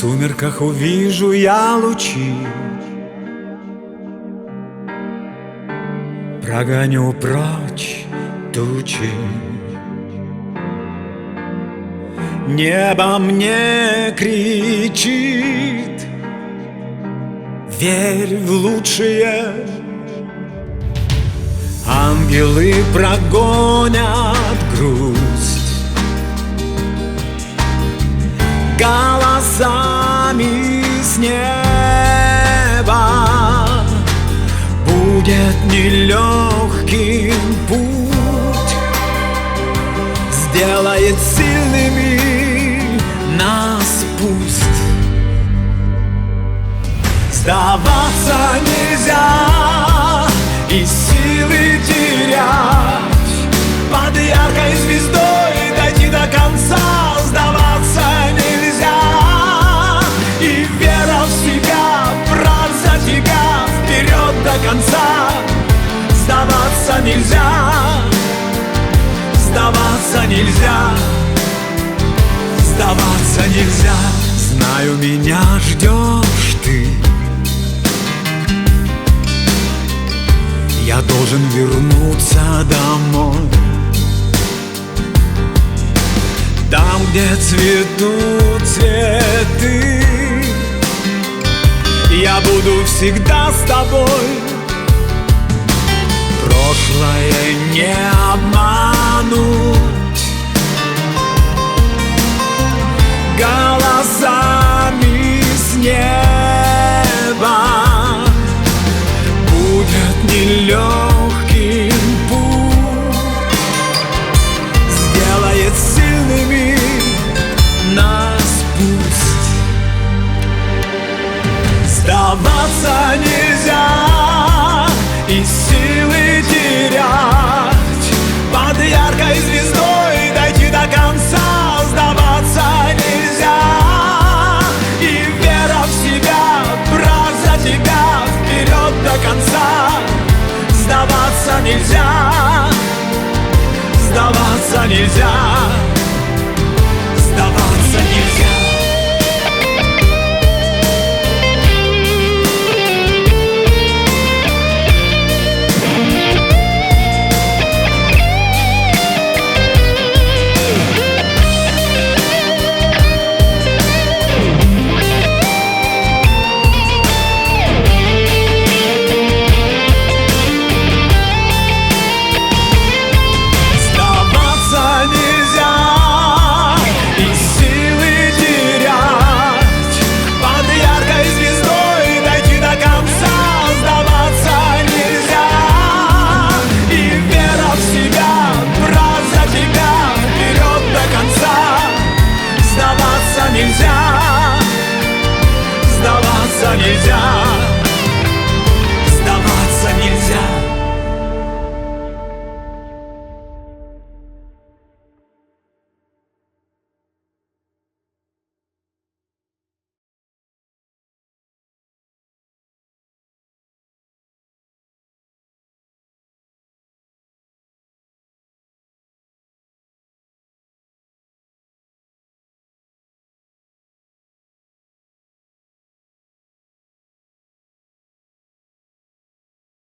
сумерках увижу я лучи, прогоню прочь тучи. Небо мне кричит: верь в лучшее. Ангелы прогонят грусть голосами с неба. Будет нелегким путь, сделает сильными нас пусть. Сдаваться нельзя и силы терять, под яркой звездой дойти до конца. Сдаваться нельзя, и вера в себя, брать за тебя вперед до конца. Сдаваться нельзя, сдаваться нельзя, сдаваться нельзя. Знаю, меня ждешь ты, я должен вернуться домой, там, где цветут цветы. Я буду всегда с тобой. Прошлое не обмануть голосами с неба. Будет нелегким путь, сделает сильными нас пусть. Сдаваться нельзя и силы терять, под яркой звездой дойти до конца. Сдаваться нельзя, и вера в себя, брать за тебя вперед до конца. Сдаваться нельзя, сдаваться нельзя,